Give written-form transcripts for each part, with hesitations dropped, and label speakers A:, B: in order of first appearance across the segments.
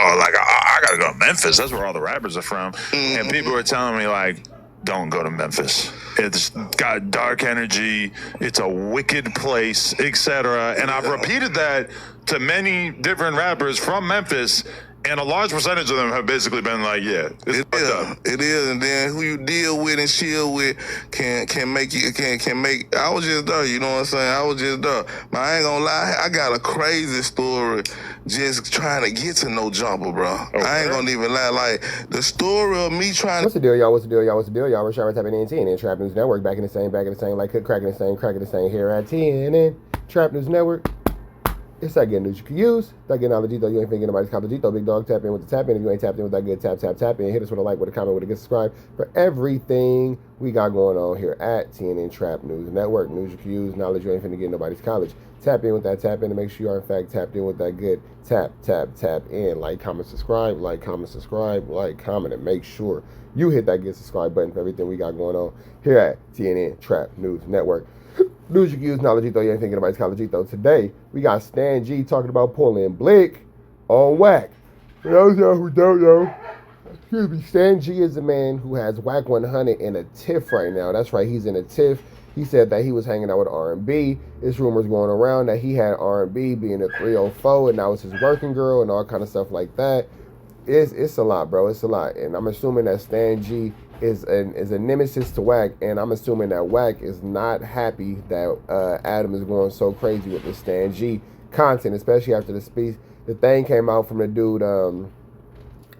A: oh, like I gotta go to Memphis. That's where all the rappers are from. And people were telling me like, don't go to Memphis. It's got dark energy. It's a wicked place, etc. And I've repeated that to many different rappers from Memphis. And a large percentage of them have basically been like, yeah, it's fucked up.
B: It is, and then who you deal with and chill with can make you can make. I was just there, you know what I'm saying? I was just there. But I ain't gonna lie, I got a crazy story just trying to get to No Jumper, bro. Okay. I ain't gonna even lie. Like the story of me trying.
C: What's the deal, y'all? What's the deal, y'all? What's the deal, y'all? We're Shara tapping in and Trap News Network, back in the same, like cook, cracking the same here at TNN Trap News Network. It's that good news you can use. That good knowledge, though. You ain't thinking nobody's college, though. Big dog, tap in with the tap in. If you ain't tapped in with that good tap in. Hit us with a like, with a comment, with a good subscribe for everything we got going on here at TNN Trap News Network. News you can use, knowledge you ain't finna get nobody's college. Tap in with that tap in to make sure you are in fact tapped in with that good tap in. Like, comment, subscribe, and make sure you hit that good subscribe button for everything we got going on here at TNN Trap News Network. News you can use, knowledge though. You ain't thinking about college though. Today we got Stan G talking about pulling Blick on Wack. For those y'all who don't know, excuse me, Stan G is a man who has WACK100 in a tiff right now. That's right, he's in a tiff. He said that he was hanging out with R&B. There's rumors going around that he had R&B being a 304 and that was his working girl and all kind of stuff like that. It's a lot, bro. It's a lot, and I'm assuming that Stan G is a nemesis to Wack, and I'm assuming that Wack is not happy that Adam is going so crazy with the Stan G content, especially after the thing came out from the dude,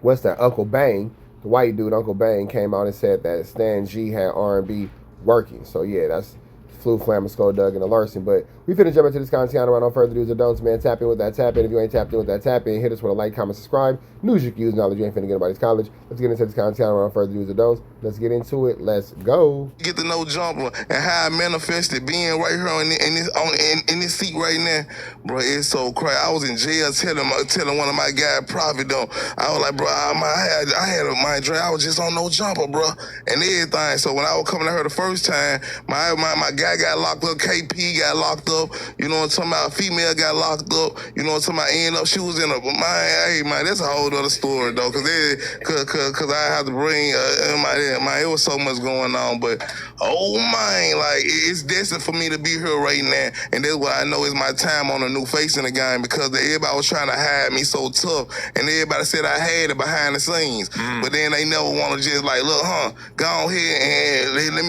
C: what's that, Uncle Bang, the white dude, Uncle Bang, came out and said that Stan G had R&B working. So yeah, that's Flu, Flammer, Skull, Doug, and a Larson. But we finna jump into this content around no further ado or don'ts, man. Tap in with that tap in. If you ain't tapped in with that tap in, hit us with a like, comment, subscribe. News you can use, knowledge you ain't finna get nobody's college. Let's get into this content around no further ado or don'ts. Let's get into it. Let's go.
B: Get to No Jumper and how I manifested being right here in this seat right now, bro. It's so crazy. I was in jail telling one of my guys, Prophet, though. I was like, bro, I had my dream. I was just on No Jumper, bro, and everything. So when I was coming to her the first time, my guy got locked up. KP got locked up. You know what I'm talking about? A female got locked up. You know what I'm talking about? End up, she was in a man. That's a whole other story though, cause I have to bring it was so much going on. But oh man, like it's destined for me to be here right now, and that's what I know is my time on a new face in the game, because everybody was trying to hide me so tough, and everybody said I had it behind the scenes, but then they never want to just like, look, go ahead and let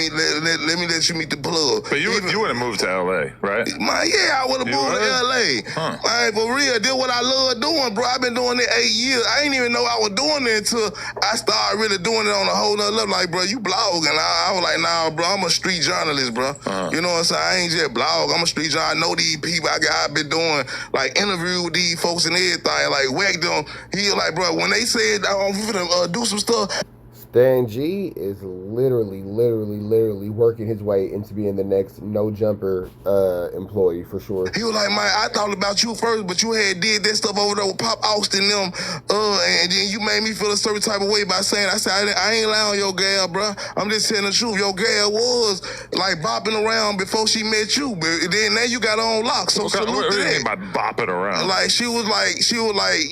B: me let you meet the plug.
A: But you would have moved to LA, right?
B: I would have moved to LA. Man, for real, this what I love doing, bro. I've been doing it 8 years. I didn't even know I was doing it until I started really doing it on a whole nother level. Like, bro, you blog, and I was like, nah, bro, I'm a street journalist, bro. You know what I'm saying? I ain't just blog. I'm a street journalist. I know these people. I've been doing like interview with these folks and everything. Like Wack them, he like, bro, when they said I'm finna do some stuff.
C: Stan G is literally working his way into being the next No Jumper employee for sure.
B: He was like, man, I thought about you first, but you had did that stuff over there with Pop Austin them, and then you made me feel a certain type of way by saying, I said, I ain't lying on your gal, bro. I'm just telling the truth. Your gal was like bopping around before she met you, but then now you got her on lock. So salute
A: what
B: to
A: do you
B: that.
A: mean by bopping around?
B: Like she was like,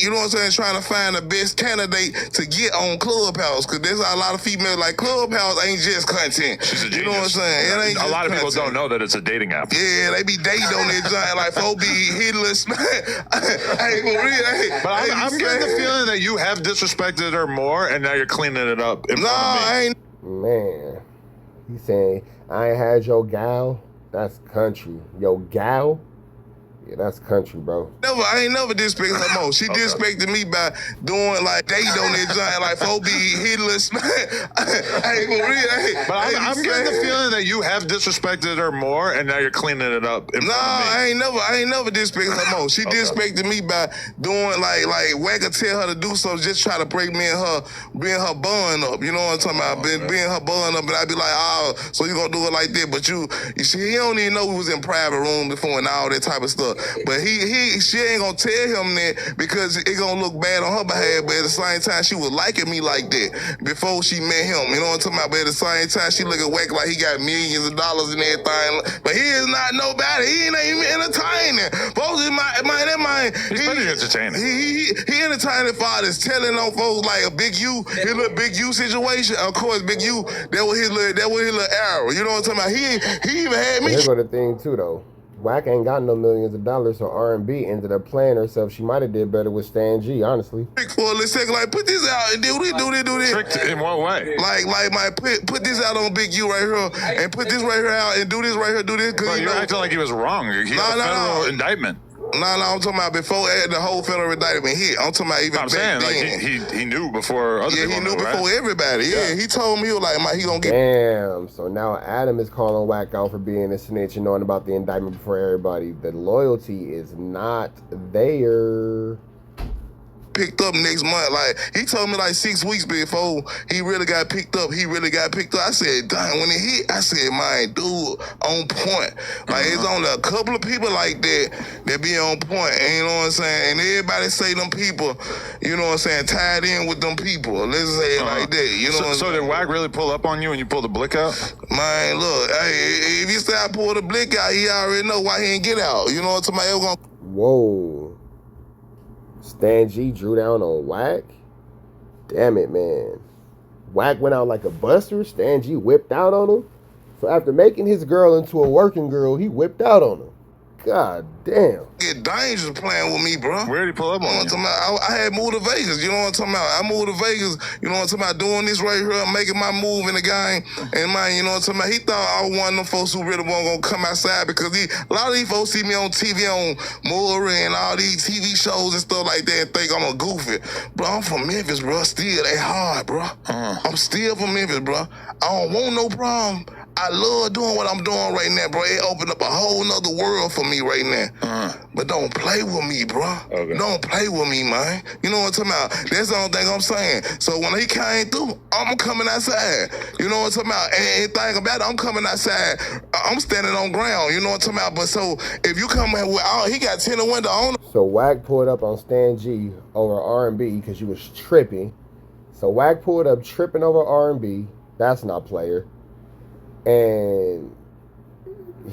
B: you know what I'm saying, trying to find the best candidate to get on Clubhouse, because there's a lot of females like Clubhouse ain't just content.
A: She's a genius.
B: You know what I'm saying? It ain't
A: a lot of
B: content.
A: people don't know that it's a dating app.
B: Yeah, they be dating on that giant like folks be hitless. Hey, for real. Hey,
A: but I'm getting the feeling that you have disrespected her more, and now you're cleaning it up in front of me.
B: I ain't.
C: Man, he's saying, I ain't had your gal. That's country. Your gal? Yeah, that's country, bro.
B: I ain't never disrespected her more. She disrespected me by doing like dating on that giant like folks be hitless. Hey, for real. Hey,
A: but I'm getting the feeling that you have disrespected her more, and now you're cleaning it up in front of me.
B: I ain't never disrespected her more. She disrespected me by doing like Wack would tell her to do something, just try to break me and her bun up. You know what I'm talking about? Being her bun up, and I'd be like, oh, so you gonna do it like that? But you see, he don't even know we was in private room before and all that type of stuff. But she ain't gonna tell him that because it gonna look bad on her behalf. But at the same time, she was liking me like that before she met him. You know what I'm talking about? But at the same time, she look at Wack like he got millions of dollars and everything. But he is not nobody. He ain't even entertaining. Folks,
A: He's pretty entertaining.
B: He entertaining fathers telling on folks like a Big U, his little Big U situation. Of course, Big U, that was his little arrow. You know what I'm talking about? He even had me.
C: Here's the thing too though. Wack ain't got no millions of dollars, so R&B ended up playing herself. She might have did better with Stan G, honestly.
B: For a little second, like put this out and do this.
A: Tricked in what way?
B: Like put this out on Big U right here and put this right here out and do this right here, do this.
A: Bro, you're acting like he was wrong. He had a federal indictment.
B: No, I'm talking about before the whole federal indictment hit. I'm talking about even back then.
A: Like he knew before other people.
B: Yeah, he knew
A: before
B: right? Everybody. Yeah, he told me he was like, he gonna get.
C: Damn. So now Adam is calling Wack out for being a snitch and knowing about the indictment before everybody. The loyalty is not there.
B: Picked up next month. Like, he told me like 6 weeks before he really got picked up. I said, dang, when it hit, I said, man, dude, on point. Like, it's only a couple of people like that be on point. And you know what I'm saying? And everybody say them people, you know what I'm saying, tied in with them people. Let's say it like that. You know what I'm saying?
A: So did Wack really pull up on you when you pulled the blick out?
B: Man, look, hey, if you say I pulled the blick out, he already know why he ain't get out. You know what I'm saying?
C: Whoa. Stan G drew down on Wack? Damn it, man. Wack went out like a buster. Stan G whipped out on him. So after making his girl into a working girl, he whipped out on him. God damn.
B: Get dangerous playing with me, bro.
A: Where did he pull up on you?
B: I had moved to Vegas, you know what I'm talking about? I moved to Vegas, you know what I'm talking about, doing this right here, making my move in the game. And man, you know what I'm talking about? He thought I was one of them folks who really wasn't gonna come outside because a lot of these folks see me on TV on Maury and all these TV shows and stuff like that and think I'm a goofy. Bro, I'm from Memphis, bro. Still, they hard, bro. I'm still from Memphis, bro. I don't want no problem. I love doing what I'm doing right now, bro. It opened up a whole nother world for me right now. But don't play with me, bro. Okay. Don't play with me, man. You know what I'm talking about? That's the only thing I'm saying. So when he came through, I'm coming outside. You know what I'm talking about? And think about it, I'm coming outside. I'm standing on ground. You know what I'm talking about? But so if you come in with, he got 10 and window on him.
C: So Wack pulled up on Stan G over R&B because you was tripping. So Wack pulled up tripping over R&B. That's not player. And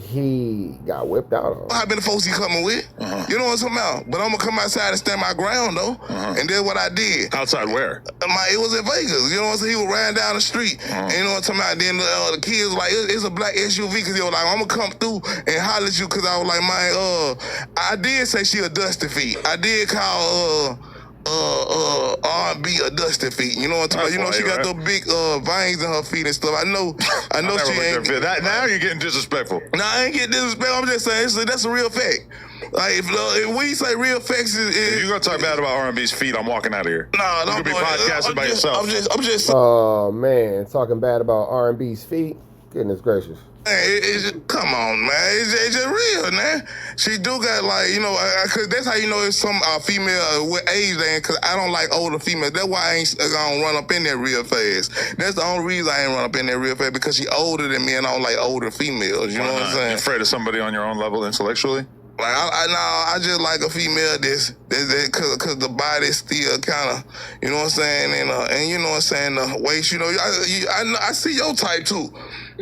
C: he got whipped out on.
B: I've been the folks he coming with. You know what I'm talking about? But I'm gonna come outside and stand my ground though. And that's what I did.
A: Outside where?
B: It was in Vegas. You know what I'm saying? He was riding down the street. And you know what I'm talking about? Then the kids was like, it's a black SUV because he was like, I'm gonna come through and holler at you because I was like, man, I did say she a dusty feet. I did call R&B a dusty feet. You know what I'm talking about? You know she got those big veins in her feet and stuff. I know she ain't.
A: Now you're getting disrespectful.
B: No, I ain't getting disrespectful. I'm just saying that's a real fact. Like if we say real facts,
A: if you're gonna talk bad about R&B's feet, I'm walking out of here.
B: Nah, don't
A: be podcasting by yourself.
B: I'm just.
C: Oh man, talking bad about R&B's feet. Goodness gracious.
B: Come on, man. It's just real, man. She do got like, you know, cause that's how you know it's some female with age then, cause I don't like older females. That's why I ain't gonna run up in there real fast. That's the only reason I ain't run up in there real fast, because she older than me and I don't like older females. You know what I'm saying?
A: You're afraid of somebody on your own level intellectually?
B: Like I just like a female cause the body's still kind of, you know what I'm saying, and you know what I'm saying, the waist, you know, I see your type too.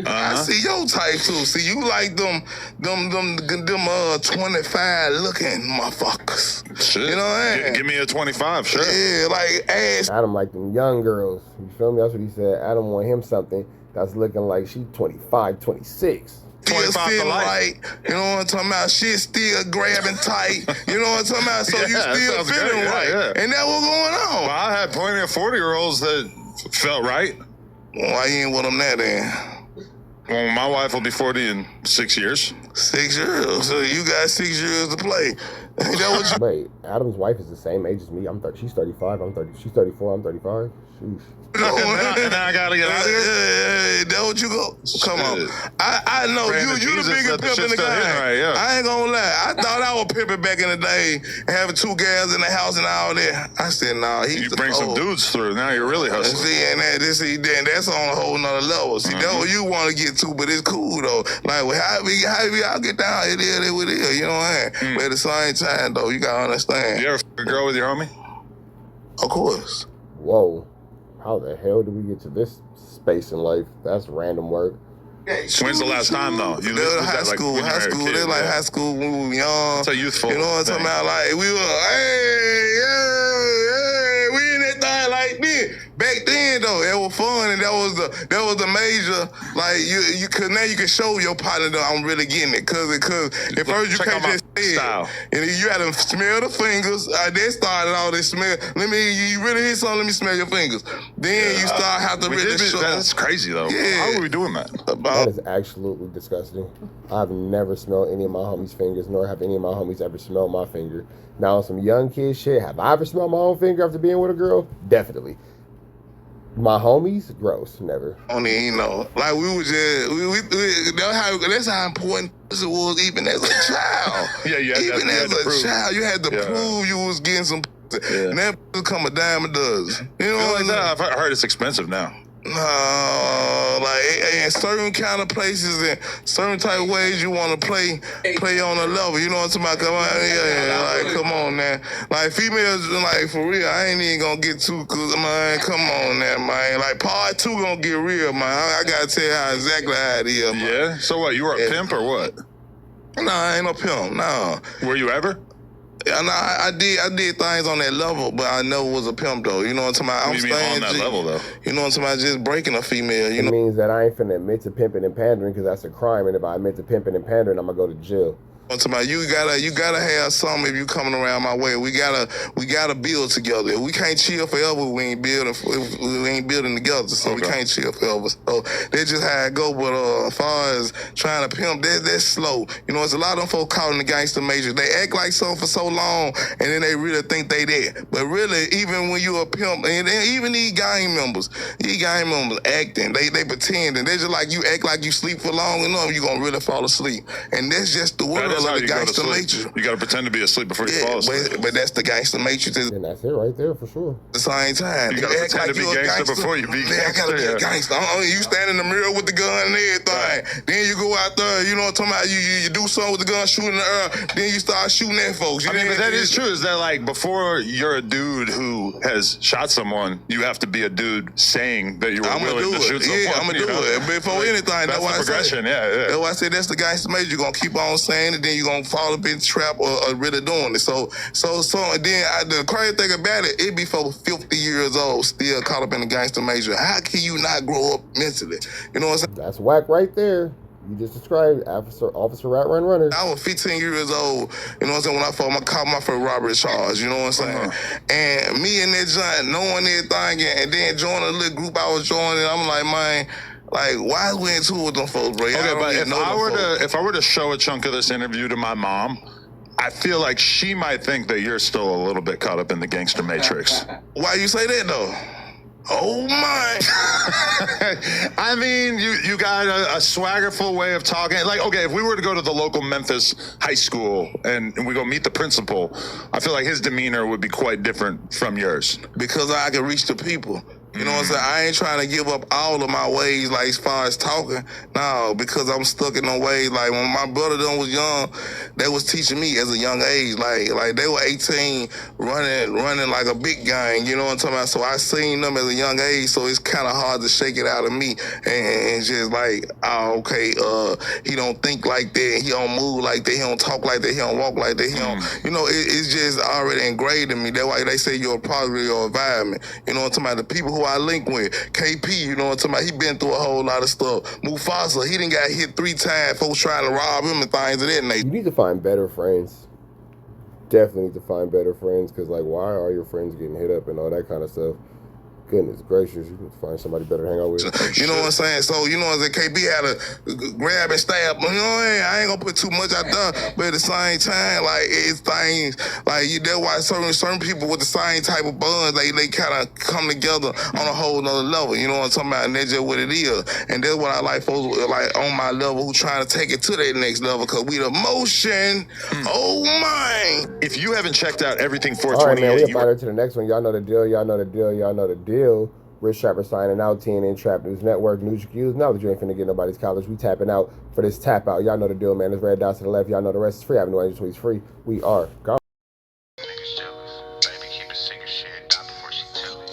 B: I see your type too. See, you like them 25 looking motherfuckers.
A: Shit.
B: You know what I mean?
A: Give me a 25, sure.
B: Yeah, like ass.
C: Adam like them young girls. You feel me? That's what he said. Adam want him something that's looking like she 25, 26.
B: 25 to life. Right. You know what I'm talking about? Shit still grabbing tight. You know what I'm talking about? So you still feeling right. Yeah. And that what's going on.
A: Well, I had plenty of 40-year-olds that felt right.
B: Well, why you ain't with them now then?
A: Well, my wife will be 40 in 6 years. 6 years?
B: So you got 6 years to play.
C: Wait, Adam's wife is the same age as me. I'm 30. She's 35. I'm 30. She's 34. I'm 35. Sheesh.
A: and then I gotta get out of here.
B: That what you go? Come on. I know
A: Praying to
B: you the
A: Jesus
B: biggest
A: that the
B: pimp in
A: shit's
B: the
A: still hitting
B: game.
A: right, yeah.
B: I ain't gonna lie. I thought I was pimping back in the day, having 2 gals in the house and all that. I said, nah, he's
A: You
B: the
A: bring some
B: cold.
A: dudes through. Now you're really hustling.
B: See, and that's on a whole nother level. See, that's what you want to get to, but it's cool though. Like, well, how we all get down, it is what it is, you know what I mean? But at the same time, though, you gotta understand.
A: You ever f*** a girl with your homie?
B: Of course.
C: Whoa. How the hell did we get to this space in life? That's random work.
A: When's the last time though?
B: They were high school. They're like high school when we were young.
A: It's a youthful
B: You know what I'm talking
A: thing.
B: about? Like we were, we in that thing like this. Back then though, it was fun and that was the major. Like you cause now you can show your partner that I'm really getting it. Cause at first you
A: Check
B: can't
A: out my
B: just say
A: style.
B: it. And you had to smell the fingers. They started all this smell. You really hit something, let me smell your fingers. Then you start have to really show.
A: That's crazy though.
B: Yeah.
A: How are we doing that?
C: That is absolutely disgusting. I've never smelled any of my homies' fingers, nor have any of my homies ever smelled my finger. Now, on some young kid shit, have I ever smelled my own finger after being with a girl? Definitely. My homies, gross, never.
B: Only, you know, like we was just, that's how important it was even as a child.
A: Yeah, you had
B: even
A: to
B: as a
A: prove.
B: child, you had to prove you was getting some.
A: Yeah.
B: And that become a dime a dozen. You know
A: Feel
B: what
A: like that? I've heard it's expensive now.
B: No, like in certain kind of places and certain type of ways you want to play on a level. You know what I'm talking about? Come on, like come on now. Like females, like for real, I ain't even gonna get too cause man, come on now, man. Like part 2 gonna get real, man. I gotta tell you exactly how it is, man.
A: Yeah. So what? You were a pimp or what?
B: No, I ain't no pimp. No.
A: Were you ever?
B: Yeah, no, I did things on that level, but I never was a pimp though. You know what I'm talking about?
A: What do you mean on that level though?
B: You know what I'm talking about? Just breaking a female. You
C: It
B: know.
C: means that I ain't finna admit to pimping and pandering because that's a crime. And if I admit to pimping and pandering, I'm gonna go to jail.
B: I'm talking about you gotta have something if you coming around my way. We gotta build together. We can't chill forever. We ain't building together, so we can't chill forever. So that's just how it go. But as far as trying to pimp, that's slow. You know, there's a lot of them folks caught in the gangster major. They act like something for so long, and then they really think they that. But really, even when you a pimp, and even these gang members acting, they pretending. They just like you act like you sleep for long enough, you gonna really fall asleep. And that's just the world.
A: That's how
B: The
A: you go to
B: gangster
A: sleep.
B: nature.
A: You gotta pretend to be asleep before you fall asleep.
B: But that's the gangster matrix at
C: And that's it right there for sure.
B: the same time.
A: You gotta pretend to be gangster before you be
B: I gotta be
A: gangster,
B: a gangster. You stand in the mirror with the gun and everything.
A: Right.
B: Then you go out there, you know what I'm talking about? You do something with the gun, shoot in the air. Then you start shooting at folks.
A: I mean, but that is true. Is that like before you're a dude who has shot someone, you have to be a dude saying that you were willing to shoot someone.
B: Yeah, I'm gonna do it. Before anything,
A: That's the progression. Yeah.
B: That's why I say that's the gangster major. You're gonna keep on saying it, then you're gonna fall up in the trap or really doing it. So and then the crazy thing about it be for 50 years old, still caught up in the gangster major. How can you not grow up mentally? You know what I'm saying?
C: That's whack right there. You just described Officer Rat Run Runner.
B: I was 15 years old, you know what I'm saying, when I caught my first robbery charge, you know what I'm saying? And me and that giant knowing everything and then joining a little group I was joining, I'm like, man, like, why we into it with them folks, bro?
A: Okay, but if I were to show a chunk of this interview to my mom, I feel like she might think that you're still a little bit caught up in the gangster matrix.
B: Why you say that though? Oh my!
A: I mean, you got a swaggerful way of talking. Like, okay, if we were to go to the local Memphis high school and we go meet the principal, I feel like his demeanor would be quite different from yours.
B: Because I can reach the people. You know what I'm saying? I ain't trying to give up all of my ways, like as far as talking. No, because I'm stuck in no ways. Like when my brother them was young, they was teaching me as a young age. Like they were 18, running like a big gang. You know what I'm talking about? So I seen them as a young age. So it's kind of hard to shake it out of me and just like, oh, okay, he don't think like that. He don't move like that. He don't talk like that. He don't walk like that. He don't. You know, it's just already engraved in me. That's why they say you're a product of your environment. You know what I'm talking about? The people who I link with, KP, you know what I'm talking about? He been through a whole lot of stuff. Mufasa, he done got hit 3 times, folks trying to rob him and things of that nature.
C: You need to find better friends. Definitely need to find better friends because, like, why are your friends getting hit up and all that kind of stuff? Goodness gracious, you can find somebody better to hang out with.
B: You know what I'm saying? So, you know what I'm saying? KB had to grab and stab. You know, I ain't gonna put too much out there, but at the same time, like, it's things, like, that's why certain people with the same type of bonds, they kind of come together on a whole nother level. You know what I'm talking about? And that's just what it is. And that's what I like folks, like, on my level who trying to take it to that next level, because we the motion. Oh, my.
A: If you haven't checked out everything
C: All right,
A: 420
C: man, we
A: yet,
C: about to the next one. Y'all know the deal. Y'all know the deal. Y'all know the deal. Rich Trapper signing out. TNN Trap News Network. News you can use. Now that you ain't finna get nobody's college, we tapping out for this tap out. Y'all know the deal, man. There's red dots to the left. Y'all know the rest is free. Avenue Angel Tweets free. We are gone.
D: Niggas jealous. Baby, keep it secret. Shit, die before she tell it.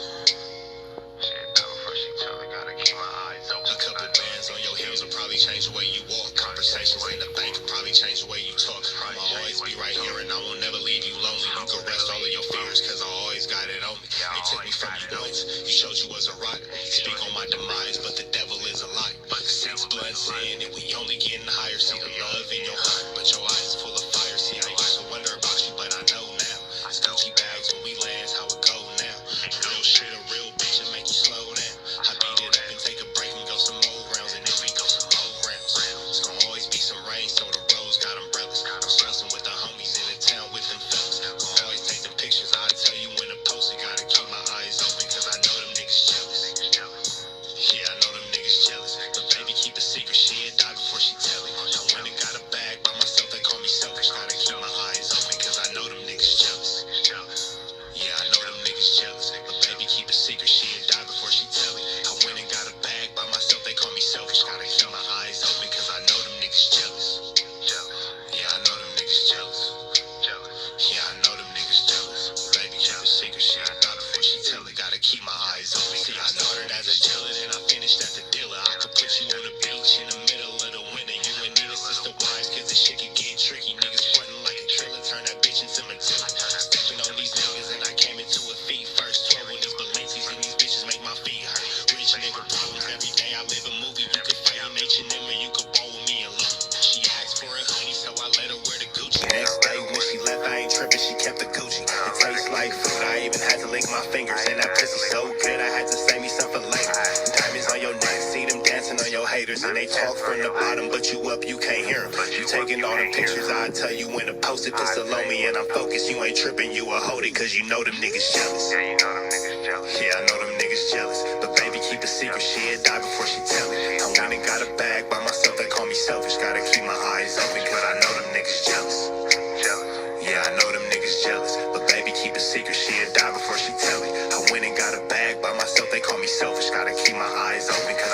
D: Shit, die before she tell it. Gotta keep my eyes open.
E: A couple bands on your heels will probably change the way you walk. Conversations in the bank will probably change the way you talk. I'ma always be right here and I won't never leave you lonely. You can rest all of your fears cause I always got it on me. They took me from you once. You showed you was a rock. Speak on my demise, but the devil is a lie. Six blood sin and we only getting higher. See the love in your heart, but your eyes full of fire. See, I used to wonder about you, but I know now. It's Gucci bags when we land, how it go now. Real shit, a real bitch and make you slow down. I beat it up and take a break and go some more rounds, and then we go some more rounds. It's gonna always be some rain, so the roads got umbrellas. I'm stressing with the homies in the town with them fellas. Gonna always take them pictures, I'll tell you when to post it. Gotta keep my eyes open, cause I know them niggas jealous. Yeah, I know them niggas jealous. But baby, keep a secret, she'll die before she tell it. I went and got a bag by myself, they call me selfish. Gotta keep my eyes open, cause I know them niggas jealous. Yeah, I know them niggas jealous. But baby, keep a secret, she'll die before she tell it. I went and got a bag by myself, they call me selfish. Gotta keep my eyes open, cause I know them niggas jealous. Yeah, I know them niggas jealous. Yeah, I know them niggas jealous. Baby, keep a secret, she'll die before she tell it. Gotta keep my eyes open. See, I started as a dealer, then I finished as a dealer. I could put you on the beach in the middle of the winter. You and Nina sister wives, cause this shit can get tricky. Niggas frontin' like a trailer, turn that bitch into Matilda. Stepping on these niggas and I came into a feet first. 12 with these Balenci's and these bitches make my feet hurt. Rich nigga problems every day. I live a movie. You could fight in H&M or you could ball with me alone. She asked for a hoodie, so I let her wear the Gucci. Next day when she left, I ain't tripping. She kept the Gucci. It tastes like food. I even had to lick my fingers, and that pussy so good I had to save me some for later. Diamonds on your neck, see them dancing on your haters, and they talk from the bottom, but you up, you can't hear them. You taking all the pictures, I'll tell you when to post it. Pistol on me, and I'm focused. You ain't tripping, you a hold it, cause you know them niggas jealous.
D: Yeah, you know them niggas jealous.
E: Yeah, I know them niggas jealous. But baby, keep a secret, she'll die before she tell it. I went and got a bag by myself, they call me selfish. Gotta keep my eyes open, cause I know them niggas jealous. Yeah, I know them niggas jealous. But baby, keep a secret, she'll die before she tell it. I went and got a bag by myself, they call me selfish. Gotta keep my eyes open, cause